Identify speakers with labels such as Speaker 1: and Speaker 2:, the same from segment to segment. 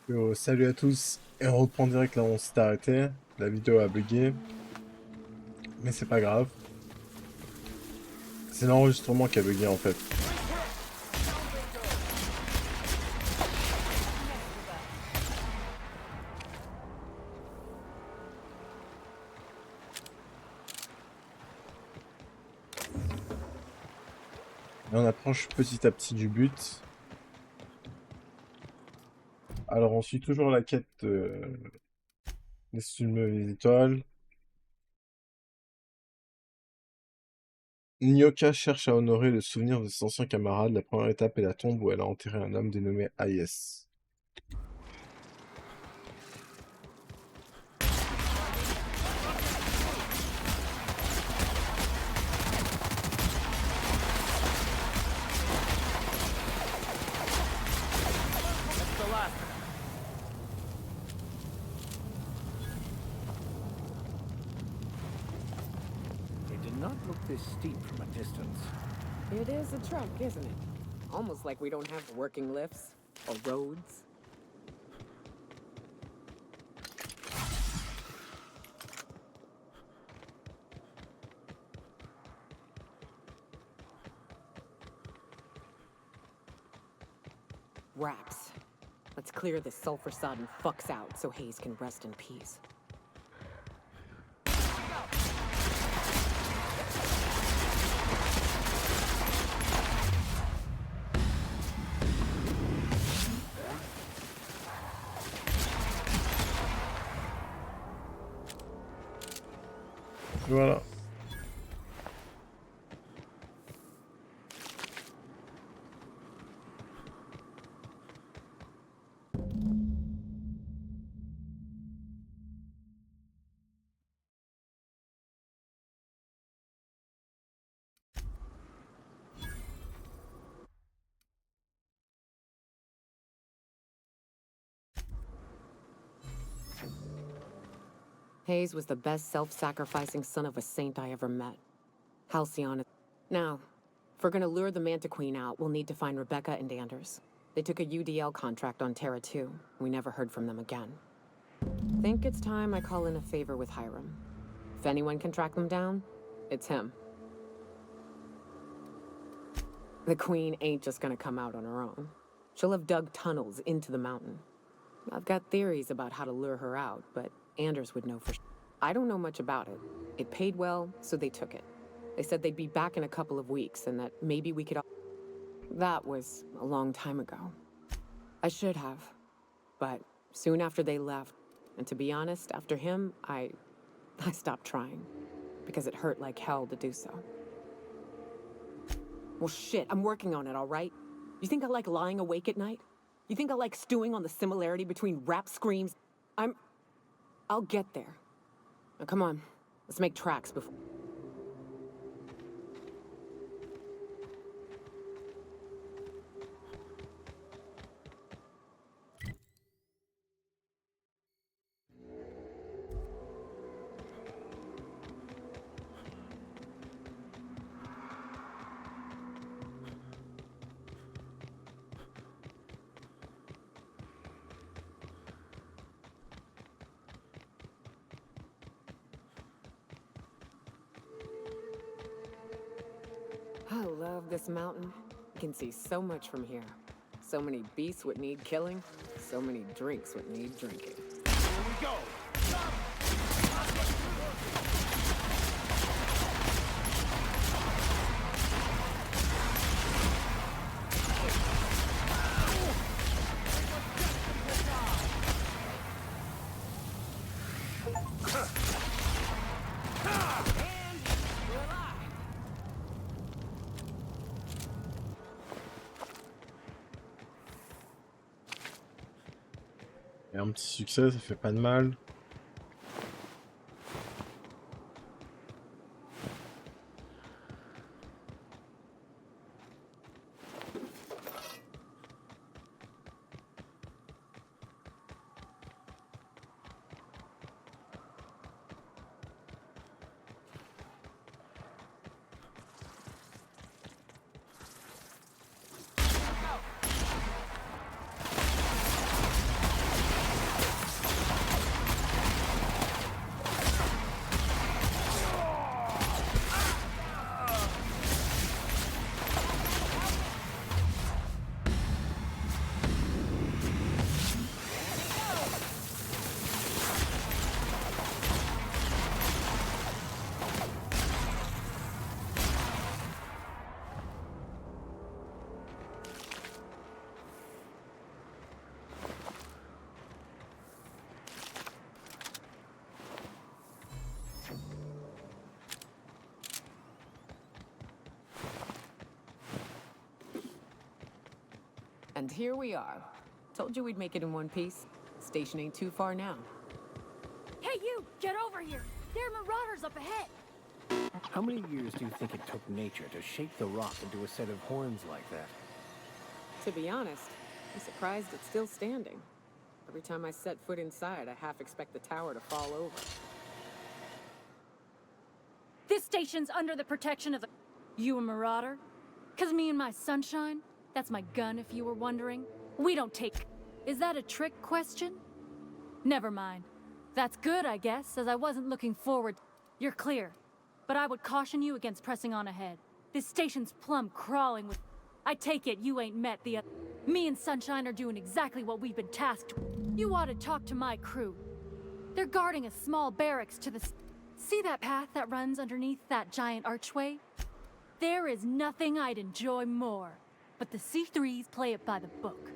Speaker 1: Yo, salut à tous, et on reprend direct là où on s'est arrêté. La vidéo a bugué, mais c'est pas grave. C'est l'enregistrement qui a bugué en fait. Et on approche petit à petit du but. Alors on suit toujours la quête des étoiles. Nyoka cherche à honorer le souvenir de ses anciens camarades. La première étape est la tombe où elle a enterré un homme dénommé Hayes.
Speaker 2: It did not look this steep from a distance.
Speaker 3: It is a truck, isn't it? Almost like we don't have working lifts or roads. Wraps. Let's clear this sulfur-sodden fucks out so Hayes can rest in peace.
Speaker 1: Voilà.
Speaker 3: Hayes was the best self-sacrificing son of a saint I ever met. Halcyon. Now, if we're gonna lure the Manta Queen out, we'll need to find Rebecca and Anders. They took a UDL contract on Terra 2. We never heard from them again. Think it's time I call in a favor with Hiram. If anyone can track them down, it's him. The Queen ain't just gonna come out on her own. She'll have dug tunnels into the mountain. I've got theories about how to lure her out, but Anders would know for sure. I don't know much about it. It paid well, so they took it. They said they'd be back in a couple of weeks and that maybe we could... That was a long time ago. I should have. But soon after they left, and to be honest, after him, I stopped trying. Because it hurt like hell to do so. Well, shit, I'm working on it, all right? You think I like lying awake at night? You think I like stewing on the similarity between rap screams? I'll get there. Now, come on. Let's make tracks before... I love this mountain. You can see so much from here. So many beasts would need killing. So many drinks would need drinking.
Speaker 2: Here we go!
Speaker 1: Et un petit succès, ça fait pas de mal.
Speaker 3: And here we are. Told you we'd make it in one piece. Station ain't too far now.
Speaker 4: Hey, you! Get over here! There are marauders up ahead!
Speaker 2: How many years do you think it took nature to shape the rock into a set of horns like that?
Speaker 3: To be honest, I'm surprised it's still standing. Every time I set foot inside, I half expect the tower to fall over.
Speaker 4: This station's under the protection of the... You a marauder? 'Cause me and my sunshine? That's my gun, if you were wondering. We don't take... Is that a trick question? Never mind. That's good, I guess, as I wasn't looking forward... You're clear. But I would caution you against pressing on ahead. This station's plumb crawling with... I take it you ain't met the... Me and Sunshine are doing exactly what we've been tasked with. You ought to talk to my crew. They're guarding a small barracks to the... See that path that runs underneath that giant archway? There is nothing I'd enjoy more. But the C3s play it by the book.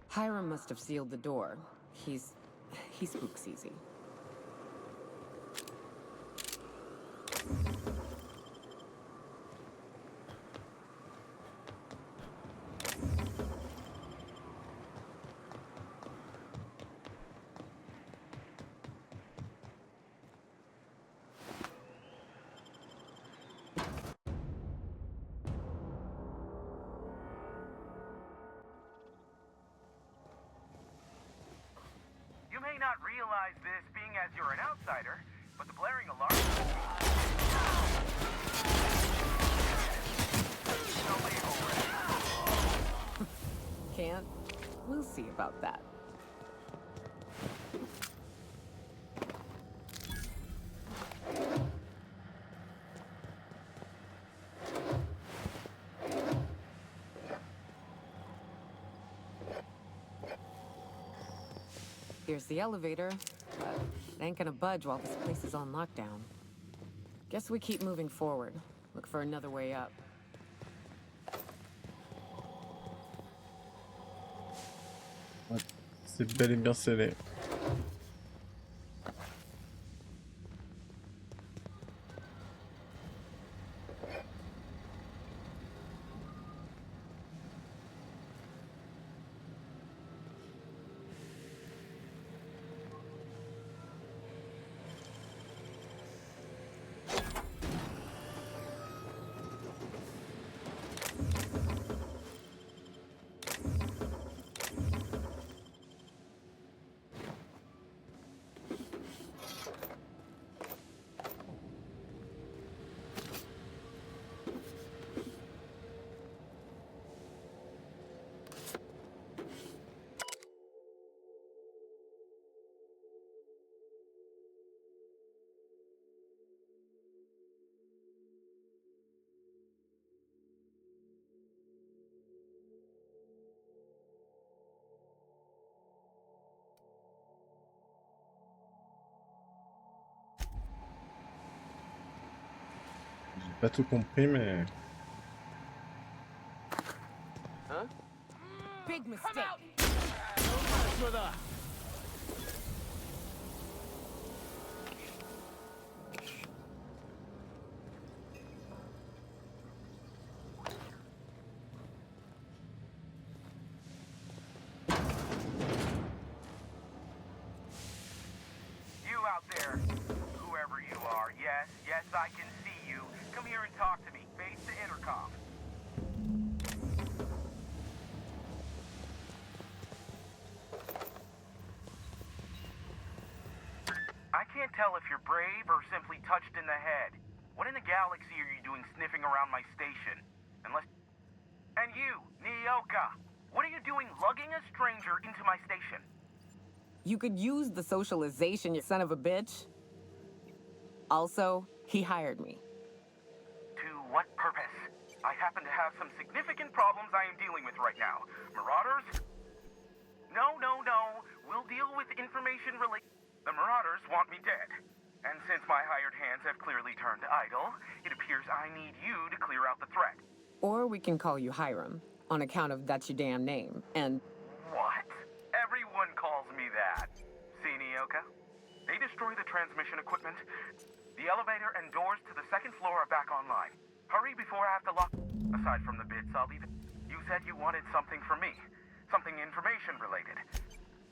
Speaker 3: Hiram must have sealed the door. He spooks easy.
Speaker 5: You may not realize this being as you're an outsider, but the blaring alarm...
Speaker 3: Can't? We'll see about that. Here's the elevator, but it ain't gonna budge while this place is on lockdown. Guess we keep moving forward. Look for another way up.
Speaker 1: C'est bel et bien scellé. J'ai pas tout compris, mais...
Speaker 3: Big mistake.
Speaker 5: You out there, whoever you are, yes, I can see you. Come here and talk to me. Face the intercom. I can't tell if you're brave or simply touched in the head. What in the galaxy are you doing sniffing around my station? Unless... And you, Nyoka, what are you doing lugging a stranger into my station?
Speaker 3: You could use the socialization, you son of a bitch. Also, he hired me.
Speaker 5: To what purpose? I happen to have some significant problems I am dealing with right now. Marauders? No. We'll deal with information related. The Marauders want me dead. And since my hired hands have clearly turned idle, it appears I need you to clear out the threat.
Speaker 3: Or we can call you Hiram, on account of that's your damn name. And
Speaker 5: What? Everyone calls me that. See, Nyoka? They destroy the transmission equipment. The elevator and doors to the second floor are back online. Hurry before I have to lock... Aside from the bits, I'll leave it. You said you wanted something from me. Something information related.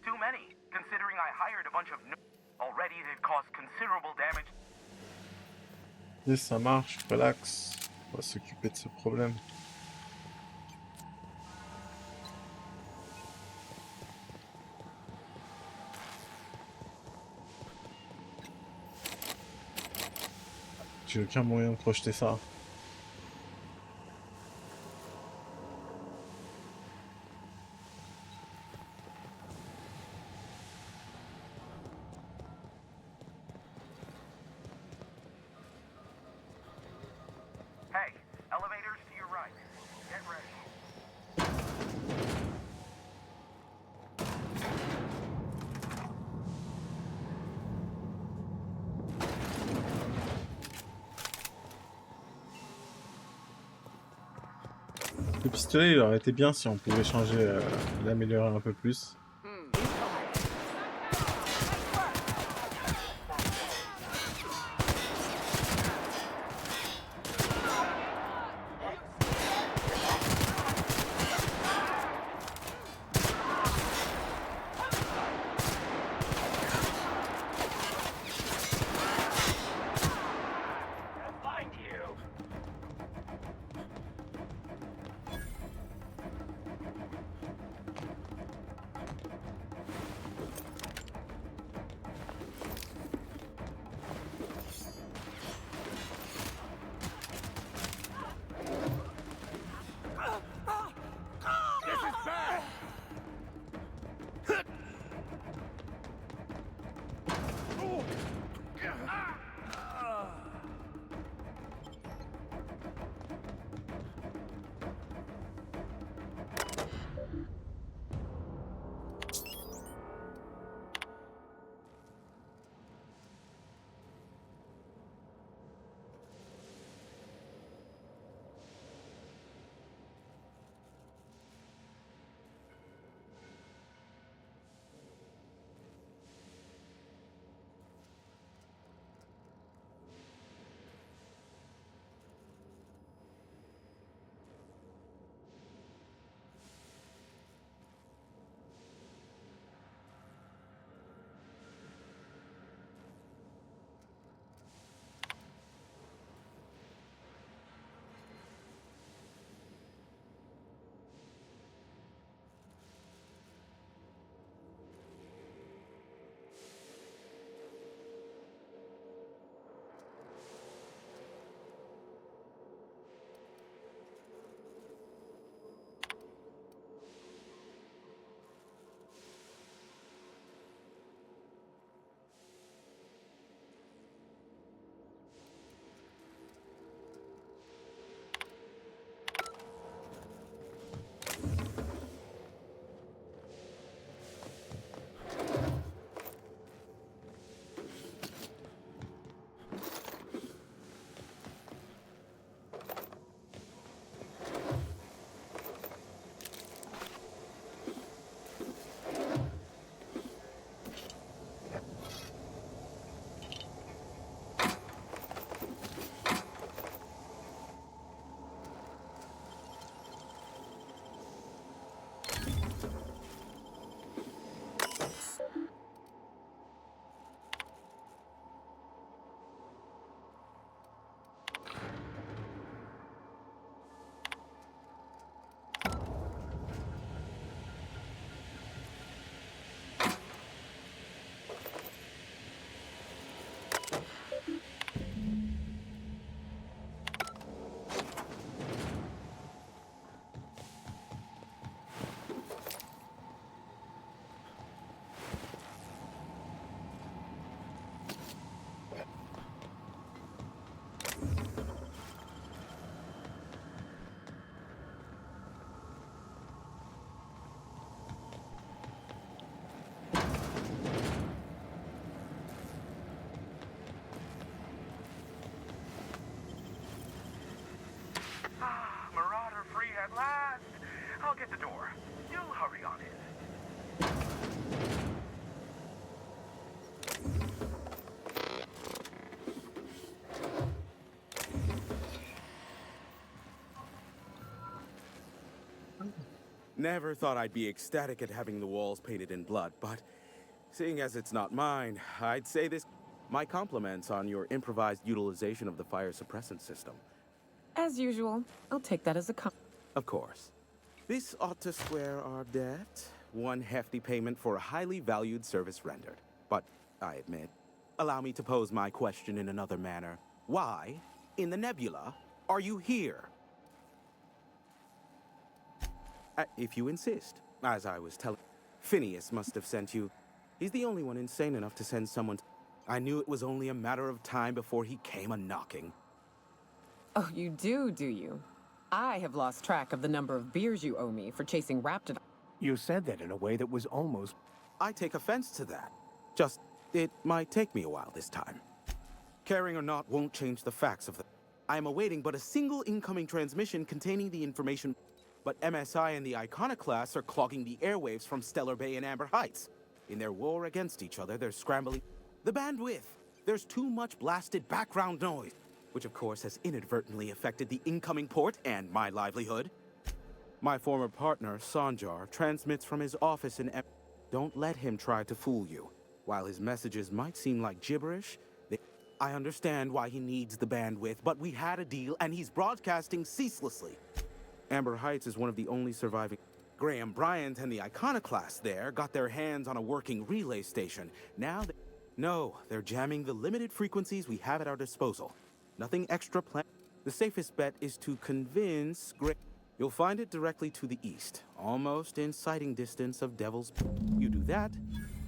Speaker 5: Too many, considering I hired a bunch of... Already they've caused considerable damage.
Speaker 1: Et ça marche, relax. On va s'occuper de ce problème. J'ai aucun moyen de projeter ça.
Speaker 5: Hey, elevators to your right. Get ready.
Speaker 1: Le pistolet, il aurait été bien si on pouvait changer, l'améliorer un peu plus.
Speaker 5: at the door. You'll hurry on in.
Speaker 6: Never thought I'd be ecstatic at having the walls painted in blood, but seeing as it's not mine, I'd say this. My compliments on your improvised utilization of the fire suppressant system.
Speaker 3: As usual, I'll take that as a
Speaker 6: Of course. This ought to square our debt. One hefty payment for a highly valued service rendered. But, I admit, allow me to pose my question in another manner. Why, in the nebula, are you here? If you insist. As I was telling, Phineas must have sent you. He's the only one insane enough to send someone. I knew it was only a matter of time before he came a-knocking.
Speaker 3: Oh, you do you? I have lost track of the number of beers you owe me for chasing Raptor.
Speaker 2: You said that in a way that was almost...
Speaker 6: I take offense to that. Just, it might take me a while this time. Caring or not won't change the facts of the... I am awaiting but a single incoming transmission containing the information... But MSI and the Iconoclasts are clogging the airwaves from Stellar Bay and Amber Heights. In their war against each other, they're scrambling... The bandwidth! There's too much blasted background noise, which of course has inadvertently affected the incoming port and my livelihood. My former partner, Sanjar, transmits from his office in Don't let him try to fool you. While his messages might seem like gibberish, I understand why he needs the bandwidth, but we had a deal and he's broadcasting ceaselessly. Amber Heights is one of the only surviving... Graham Bryant and the Iconoclasts there got their hands on a working relay station. Now No, they're jamming the limited frequencies we have at our disposal. Nothing extra planned. The safest bet is to convince You'll find it directly to the east, almost in sighting distance of Devil's... You do that,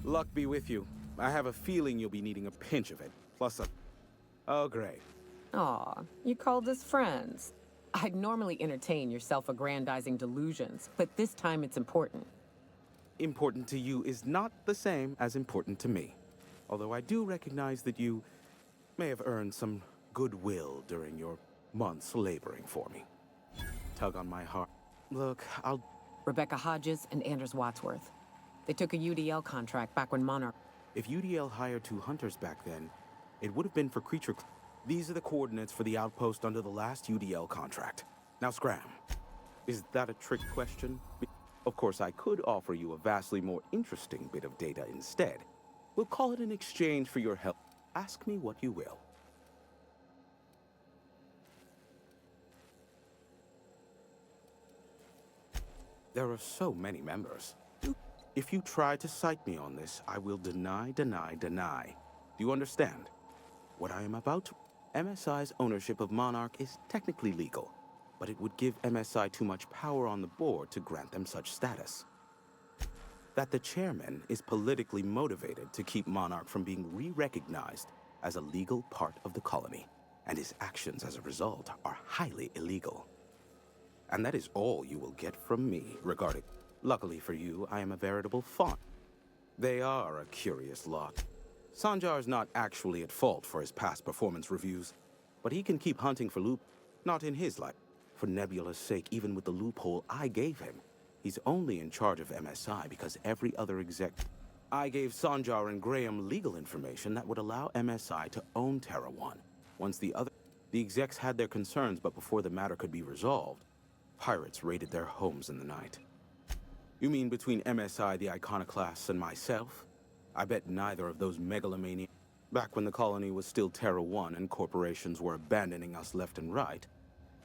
Speaker 6: luck be with you. I have a feeling you'll be needing a pinch of it, plus a... Oh, great.
Speaker 3: Aw, you called us friends. I'd normally entertain your self-aggrandizing delusions, but this time it's important.
Speaker 6: Important to you is not the same as important to me. Although I do recognize that you may have earned some goodwill during your months laboring for me. Tug on my heart. Look,
Speaker 3: Rebecca Hodges and Anders Wadsworth. They took a UDL contract back when Monarch...
Speaker 6: If UDL hired 2 hunters back then, it would have been for creature... These are the coordinates for the outpost under the last UDL contract. Now scram. Is that a trick question? Of course, I could offer you a vastly more interesting bit of data instead. We'll call it an exchange for your help. Ask me what you will. There are so many members. If you try to cite me on this, I will deny. Do you understand? What I am about to... MSI's ownership of Monarch is technically legal, but it would give MSI too much power on the board to grant them such status. That the chairman is politically motivated to keep Monarch from being re-recognized as a legal part of the colony, and his actions as a result are highly illegal. And that is all you will get from me regarding... Luckily for you, I am a veritable faun. They are a curious lot. Sanjar's not actually at fault for his past performance reviews, but he can keep hunting for not in his life. For Nebula's sake, even with the loophole I gave him, he's only in charge of MSI because every other exec... I gave Sanjar and Graham legal information that would allow MSI to own Terra 1. Once the execs had their concerns, but before the matter could be resolved, pirates raided their homes in the night. You mean between MSI, the Iconoclasts, and myself? I bet neither of those megalomaniacs... Back when the colony was still Terra 1 and corporations were abandoning us left and right,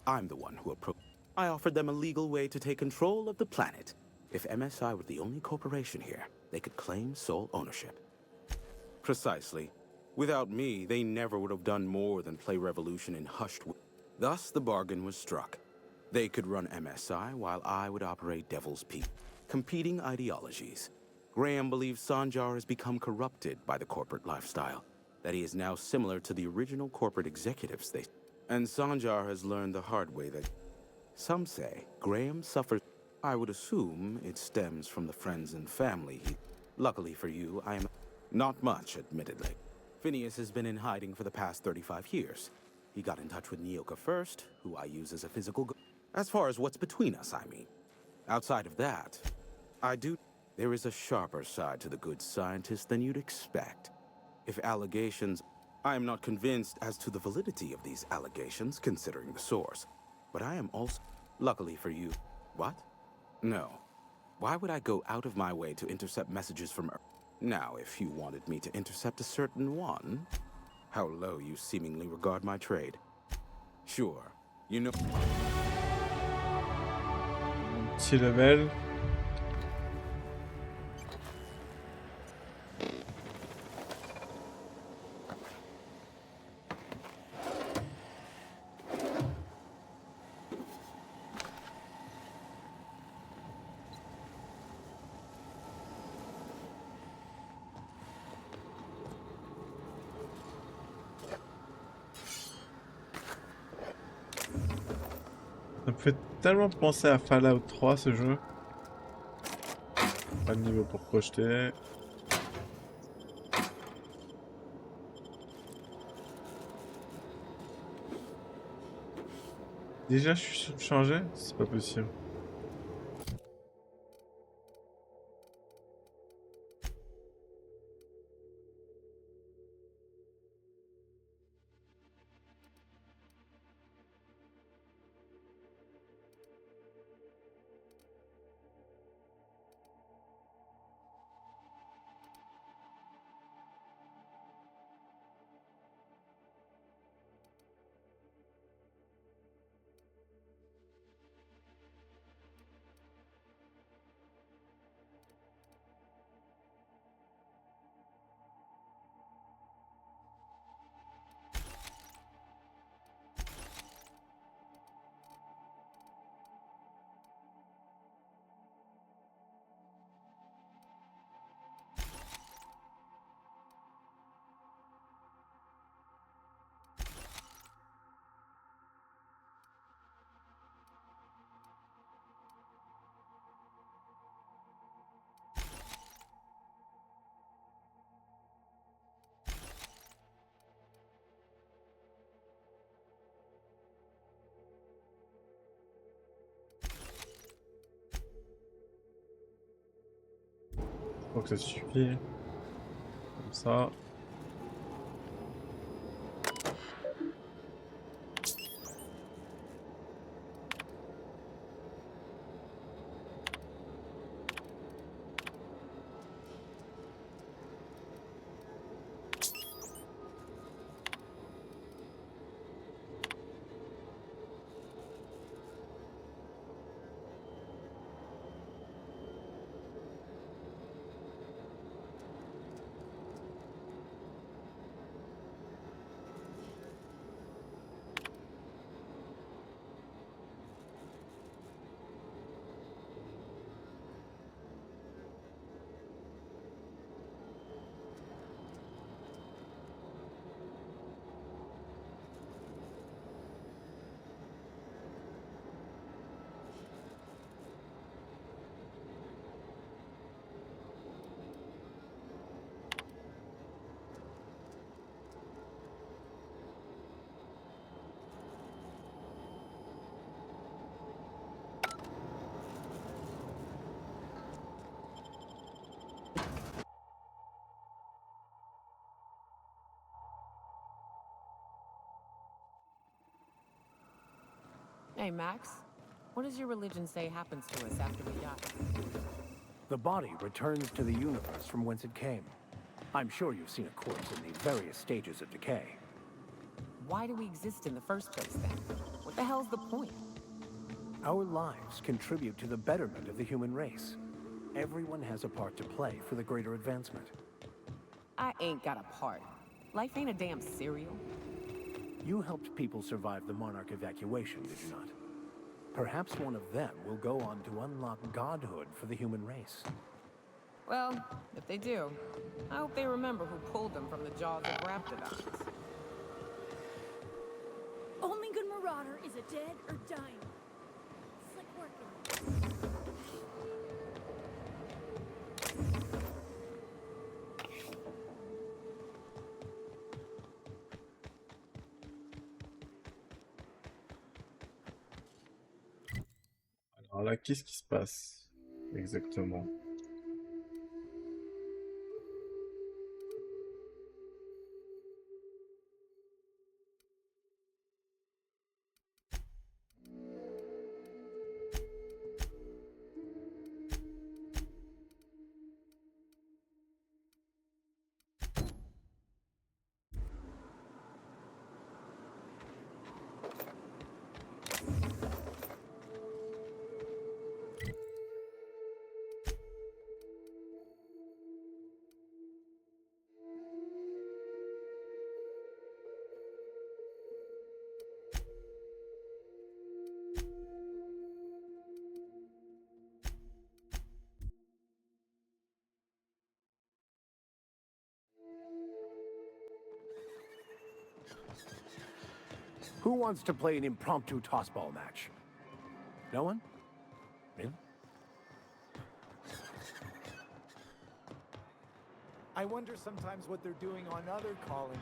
Speaker 6: I'm the one who approached... I offered them a legal way to take control of the planet. If MSI were the only corporation here, they could claim sole ownership. Precisely. Without me, they never would have done more than play Revolution in hushed... Thus, the bargain was struck. They could run MSI while I would operate Devil's Peak. Competing ideologies. Graham believes Sanjar has become corrupted by the corporate lifestyle, that he is now similar to the original corporate executives And Sanjar has learned the hard way that some say Graham suffers. I would assume it stems from the friends and family Luckily for you, I am not much, admittedly. Phineas has been in hiding for the past 35 years. He got in touch with Nyoka first, who I use as a physical... As far as what's between us, I mean. Outside of that, there is a sharper side to the good scientist than you'd expect. If allegations, I am not convinced as to the validity of these allegations, considering the source. But I am also, luckily for you, what? No. Why would I go out of my way to intercept messages from Earth? Now, if you wanted me to intercept a certain one, how low you seemingly regard my trade. Sure, you know.
Speaker 1: Petit level. Ça me fait tellement penser à Fallout 3 ce jeu. Pas de niveau pour projeter. Déjà je suis changé? C'est pas possible. Je crois que ça suffit. Comme ça.
Speaker 3: Hey, Max. What does your religion say happens to us after we die?
Speaker 2: The body returns to the universe from whence it came. I'm sure you've seen a corpse in the various stages of decay.
Speaker 3: Why do we exist in the first place, then? What the hell's the point?
Speaker 2: Our lives contribute to the betterment of the human race. Everyone has a part to play for the greater advancement.
Speaker 3: I ain't got a part. Life ain't a damn cereal.
Speaker 2: You helped people survive the Monarch evacuation, did you not? Perhaps one of them will go on to unlock godhood for the human race.
Speaker 3: Well, if they do, I hope they remember who pulled them from the jaws of raptidons.
Speaker 4: Only good Marauder is a dead or dying. Slick working.
Speaker 1: Alors là, qu'est-ce qui se passe exactement?
Speaker 2: Who wants to play an impromptu tossball match? No one? Really?
Speaker 7: I wonder sometimes what they're doing on other colonies.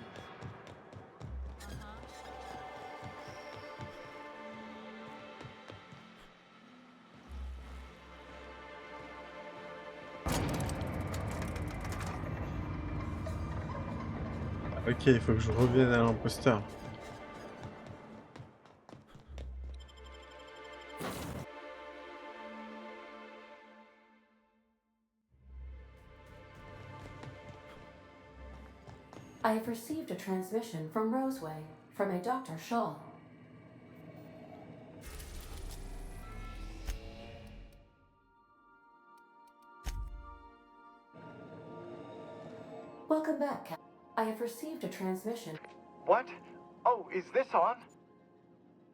Speaker 1: Ok, il faut que je revienne à l'imposteur.
Speaker 8: I have received a transmission from Roseway, from a Dr. Shaw. Welcome back, Cap. I have received a transmission.
Speaker 5: What? Oh, is this on?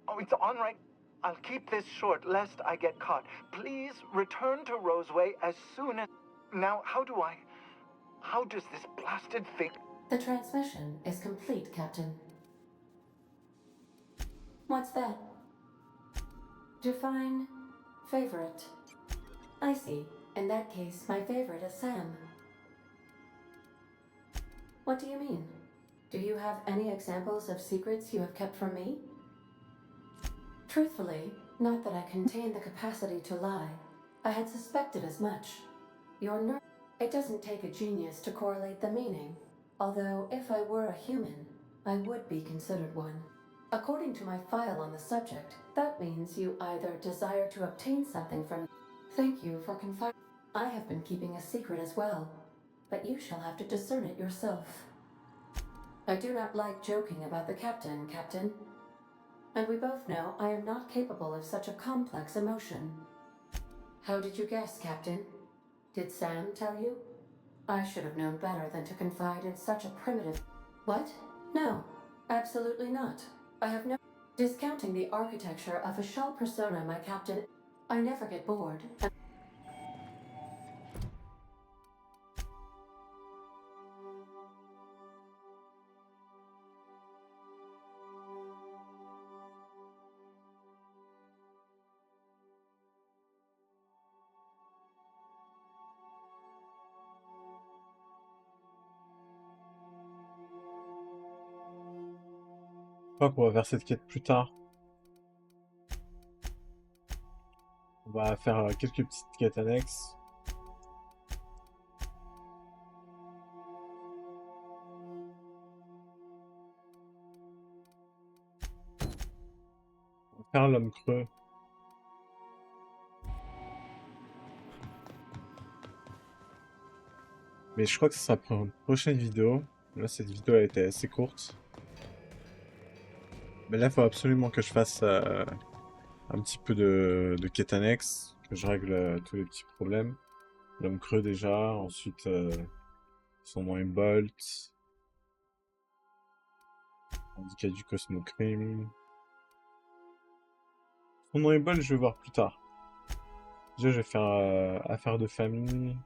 Speaker 5: Oh, it's on right. I'll keep this short lest I get caught. Please return to Roseway as soon as. Now, how does this blasted thing.
Speaker 8: The transmission is complete, Captain. What's that? Define favorite. I see. In that case, my favorite is Sam. What do you mean? Do you have any examples of secrets you have kept from me? Truthfully, not that I contain the capacity to lie. I had suspected as much. Your nerve. It doesn't take a genius to correlate the meaning. Although, if I were a human, I would be considered one. According to my file on the subject, that means you either desire to obtain something from. Thank you for confiding. I have been keeping a secret as well, but you shall have to discern it yourself. I do not like joking about the captain, Captain. And we both know I am not capable of such a complex emotion. How did you guess, Captain? Did Sam tell you? I should have known better than to confide in such a primitive. What? No, absolutely not. I have no. Discounting the architecture of a shell persona, my Captain, I never get bored.
Speaker 1: Je crois qu'on va faire cette quête plus tard. On va faire quelques petites quêtes annexes. On va faire l'homme creux. Mais je crois que ce sera pour une prochaine vidéo. Là, cette vidéo a été assez courte. Mais là, il faut absolument que je fasse un petit peu de quête annexe, que je règle tous les petits problèmes. L'homme creux déjà, ensuite son nom est Bolt, syndicat du Cosmocrime. Son nom est Bolt, je vais voir plus tard. Déjà, je vais faire affaire de famille.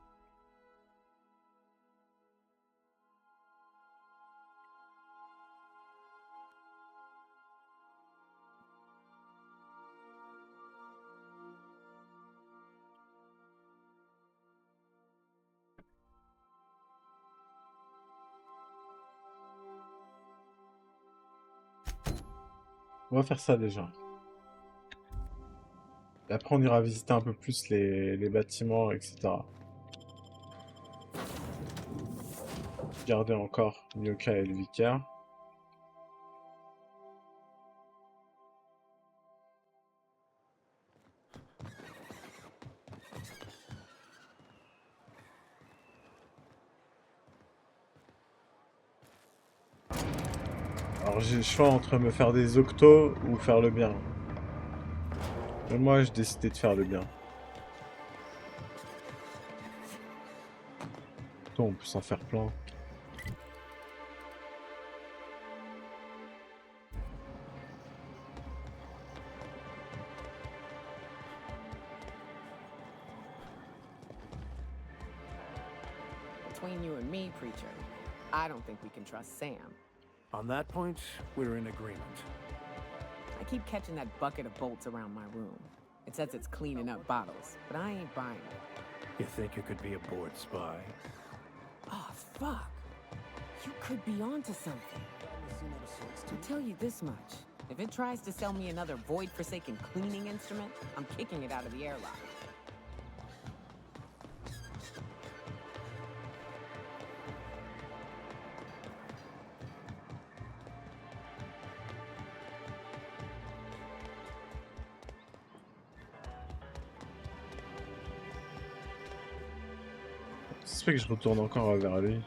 Speaker 1: On va faire ça déjà. Et après, on ira visiter un peu plus les bâtiments, etc. Garder encore Myoka et le vicaire. Alors j'ai le choix entre me faire des octos ou faire le bien. Mais moi, j'ai décidé de faire le bien. Toi, on peut s'en faire plein.
Speaker 3: Between you and me, preacher, I don't think we can trust Sam.
Speaker 2: On that point, we're in agreement.
Speaker 3: I keep catching that bucket of bolts around my room. It says it's cleaning up bottles, but I ain't buying it.
Speaker 2: You think it could be a bored spy?
Speaker 3: Oh, fuck. You could be onto something. I'll tell you this much. If it tries to sell me another void-forsaken cleaning instrument, I'm kicking it out of the airlock.
Speaker 1: Ça se fait que je retourne encore vers lui.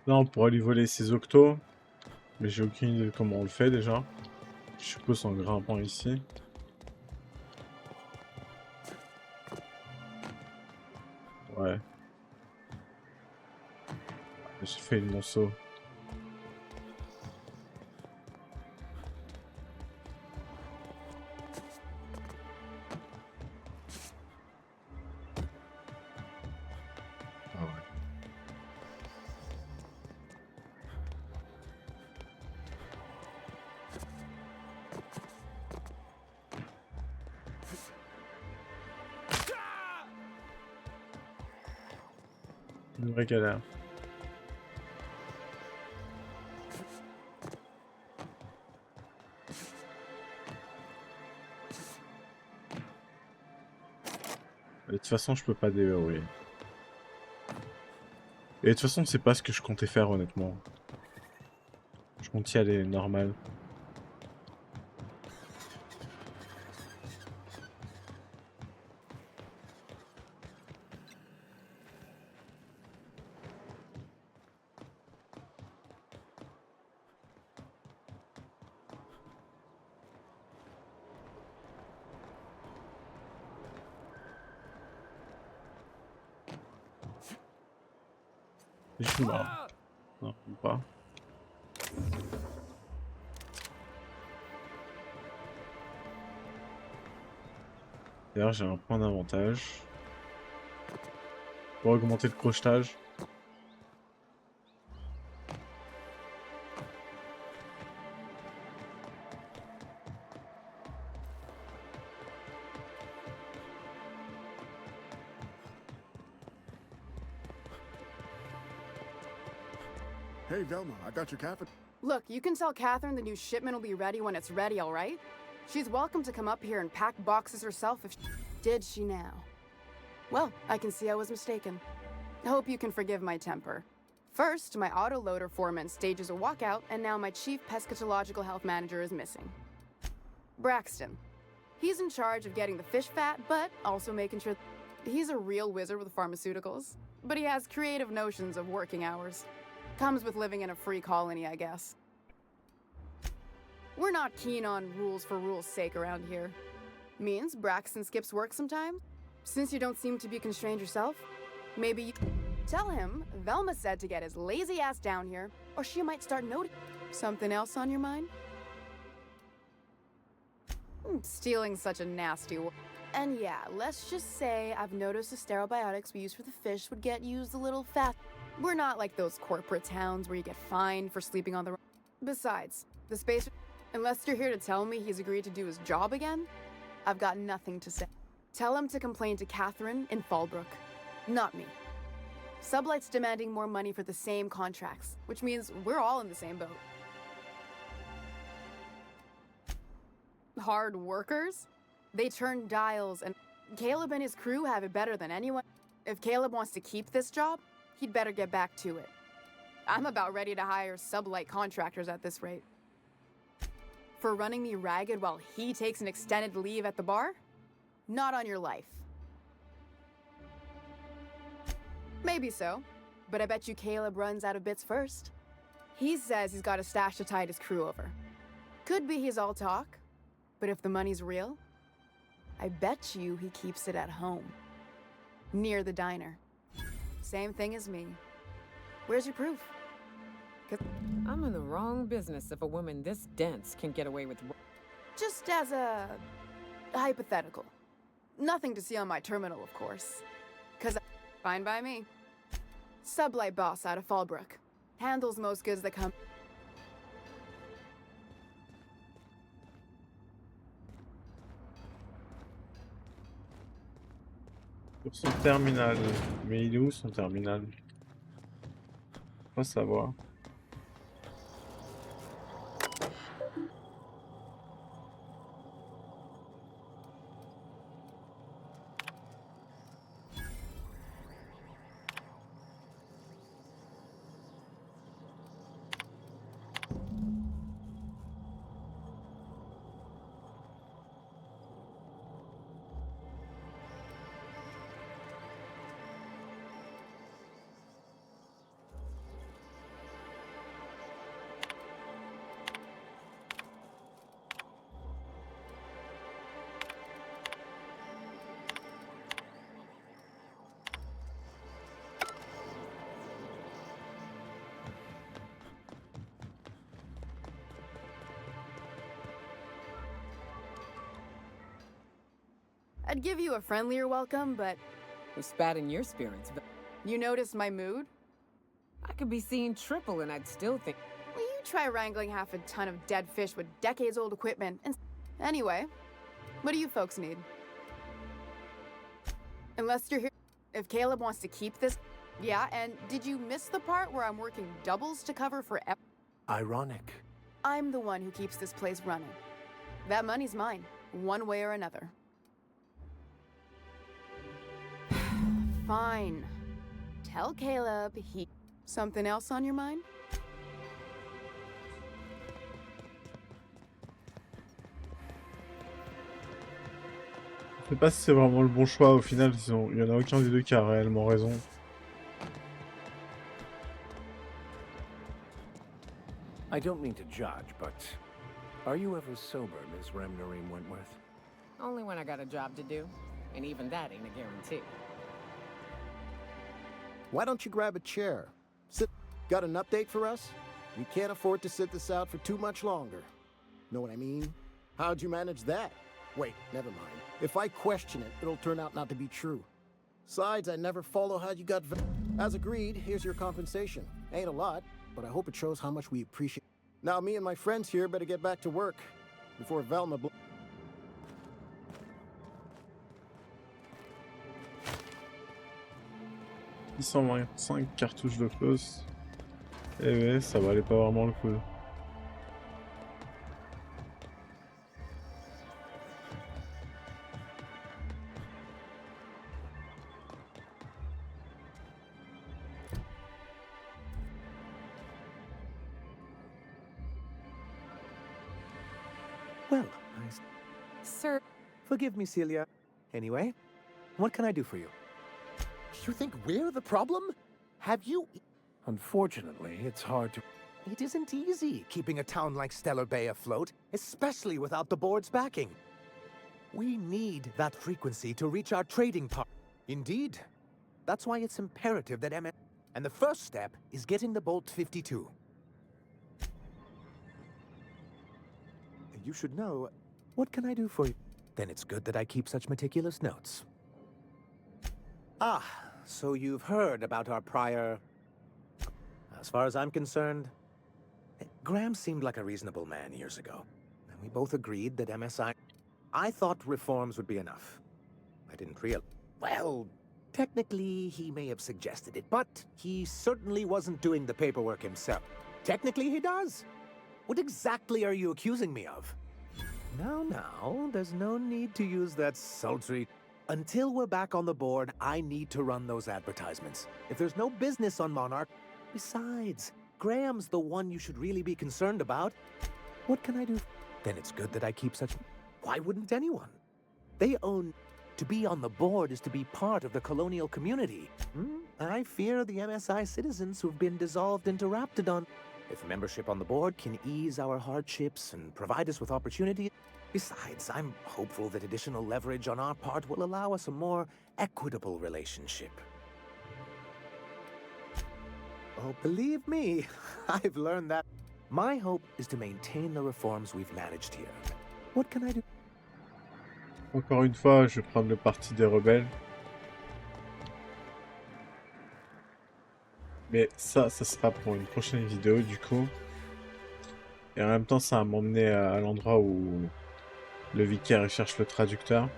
Speaker 1: Là, on pourrait lui voler ses octos. Mais j'ai aucune idée de comment on le fait déjà. Je suppose en grimpant ici. Ouais. J'ai fait le monceau. Ah ouais. Une vraie galère. Et de toute façon, je peux pas déverrouiller. Et de toute façon, c'est pas ce que je comptais faire, honnêtement. Je compte y aller normal. Je suis mort. Non, ou pas. D'ailleurs, j'ai un point d'avantage. Pour augmenter le crochetage.
Speaker 9: Hey, Velma, I got your cafe.
Speaker 10: Look, you can tell Catherine the new shipment will be ready when it's ready, all right? She's welcome to come up here and pack boxes herself if she... Did she now? Well, I can see I was mistaken. I hope you can forgive my temper. First, my autoloader foreman stages a walkout, and now my chief pescatological health manager is missing. Braxton. He's in charge of getting the fish fat, but also making sure... He's a real wizard with pharmaceuticals, but he has creative notions of working hours. Comes with living in a free colony, I guess. We're not keen on rules for rules' sake around here. Means Braxton skips work sometimes? Since you don't seem to be constrained yourself, maybe you... Tell him Velma said to get his lazy ass down here, or she might start noticing. Something else on your mind? Stealing's such a nasty word. And yeah, let's just say I've noticed the sterile biotics we use for the fish would get used a little fast. We're not like those corporate towns where you get fined for sleeping on the road. Besides, the space... Unless you're here to tell me he's agreed to do his job again, I've got nothing to say. Tell him to complain to Catherine in Fallbrook, not me. Sublight's demanding more money for the same contracts, which means we're all in the same boat. Hard workers? They turn dials, and Caleb and his crew have it better than anyone. If Caleb wants to keep this job, he'd better get back to it. I'm about ready to hire Sublight contractors at this rate. For running me ragged while he takes an extended leave at the bar? Not on your life. Maybe so, but I bet you Caleb runs out of bits first. He says he's got a stash to tide his crew over. Could be he's all talk, but if the money's real, I bet you he keeps it at home. Near the diner. Same thing as me. Where's your proof?
Speaker 3: I'm in the wrong business if a woman this dense can get away with...
Speaker 10: Just as a hypothetical. Nothing to see on my terminal, of course. 'Cause fine by me. Sublight boss out of Fallbrook. Handles most goods that come...
Speaker 1: Sur son terminal. Mais il est où son terminal? Pas savoir.
Speaker 10: I'd give you a friendlier welcome, but...
Speaker 3: Who spat in your spirits?
Speaker 10: You noticed my mood?
Speaker 3: I could be seeing triple and I'd still think...
Speaker 10: Well, you try wrangling half a ton of dead fish with decades-old equipment and... Anyway, what do you folks need? Unless you're here... If Caleb wants to keep this... Yeah, and did you miss the part where I'm working doubles to cover for...
Speaker 2: Ironic.
Speaker 10: I'm the one who keeps this place running. That money's mine, one way or another. Fine. Tell Caleb he... Something else on your mind?
Speaker 1: Je sais pas si c'est vraiment le bon choix au final, il y en a aucun des deux qui a réellement raison.
Speaker 2: I don't mean to judge, but are you ever sober, Miss Remnorine Wentworth?
Speaker 3: Only when I got a job to do, and even that ain't a guarantee.
Speaker 11: Why don't you grab a chair? Sit. Got an update for us? We can't afford to sit this out for too much longer. Know what I mean? How'd you manage that? Wait, never mind. If I question it, it'll turn out not to be true. Besides, I never follow how you got... As agreed, here's your compensation. Ain't a lot, but I hope it shows how much we appreciate... Now me and my friends here better get back to work before Velma...
Speaker 1: $625 cartouches de close. Eh ouais, ça valait pas vraiment le coup.
Speaker 2: Well,
Speaker 3: Sir...
Speaker 2: forgive me, Celia. Anyway, what can I do for you?
Speaker 11: You think we're the problem? Have you...
Speaker 2: Unfortunately, it's hard to...
Speaker 7: It isn't easy keeping a town like Stellar Bay afloat, especially without the board's backing. We need that frequency to reach our trading part. Indeed. That's why it's imperative that MS... And the first step is getting the Bolt 52. You should know... What can I do for you? Then it's good that I keep such meticulous notes. Ah, so you've heard about our prior... As far as I'm concerned, Graham seemed like a reasonable man years ago. And we both agreed that MSI... I thought reforms would be enough. I didn't realize... Well, technically, he may have suggested it, but he certainly wasn't doing the paperwork himself. Technically, he does. What exactly are you accusing me of? Now, there's no need to use that sultry... Until we're back on the board, I need to run those advertisements. If there's no business on Monarch... Besides, Graham's the one you should really be concerned about. What can I do? Then it's good that I keep such... Why wouldn't anyone? They own... To be on the board is to be part of the colonial community. I fear the MSI citizens who've been dissolved into Raptidon. If membership on the board can ease our hardships and provide us with opportunity... Besides, I'm hopeful that additional leverage on our part will allow us a more equitable relationship. Oh, believe me, I've learned that. My hope is to maintain the reforms we've managed here. What can I do?
Speaker 1: Encore une fois, je vais prendre le parti des rebelles. Mais ça sera pour une prochaine vidéo, du coup. Et en même temps, ça va m'emmener à l'endroit où le vicaire il cherche le traducteur.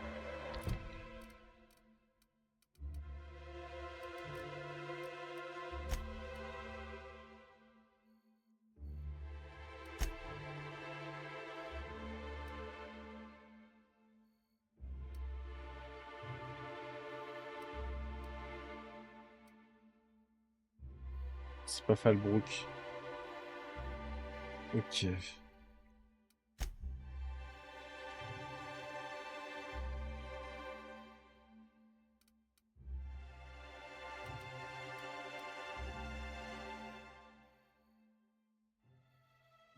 Speaker 1: C'est pas Falbrook. Ok.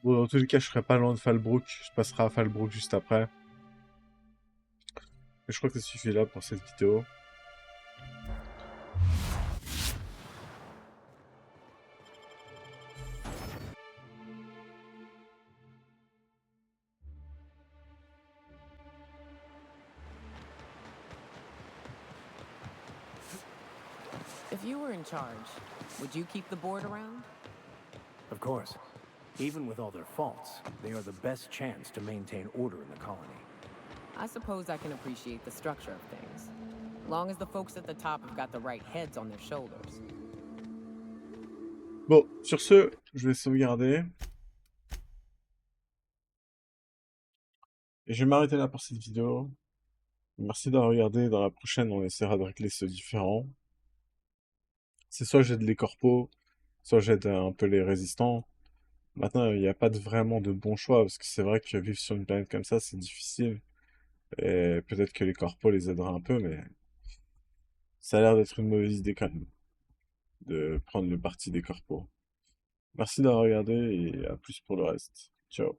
Speaker 1: Bon, dans tous les cas, je serai pas loin de Falbrook. Je passerai à Falbrook juste après. Et je crois que ça suffit là pour cette vidéo.
Speaker 3: If you were in charge, would you keep the board around?
Speaker 2: Of course. Even with all their faults, they are the best chance to maintain order in the colony.
Speaker 3: I suppose I can appreciate the structure of things. Long as the folks at the top have got the right heads on their shoulders.
Speaker 1: Bon, sur ce, je vais sauvegarder. Et je vais m'arrêter là pour cette vidéo. Merci d'avoir regardé. Dans la prochaine, on essaiera de régler ce différend. C'est soit j'aide les corpos, soit j'aide un peu les résistants. Maintenant, il n'y a pas vraiment de bon choix, parce que c'est vrai que vivre sur une planète comme ça, c'est difficile. Et peut-être que les corpos les aidera un peu, mais ça a l'air d'être une mauvaise idée quand même, de prendre le parti des corpos. Merci d'avoir regardé et à plus pour le reste. Ciao.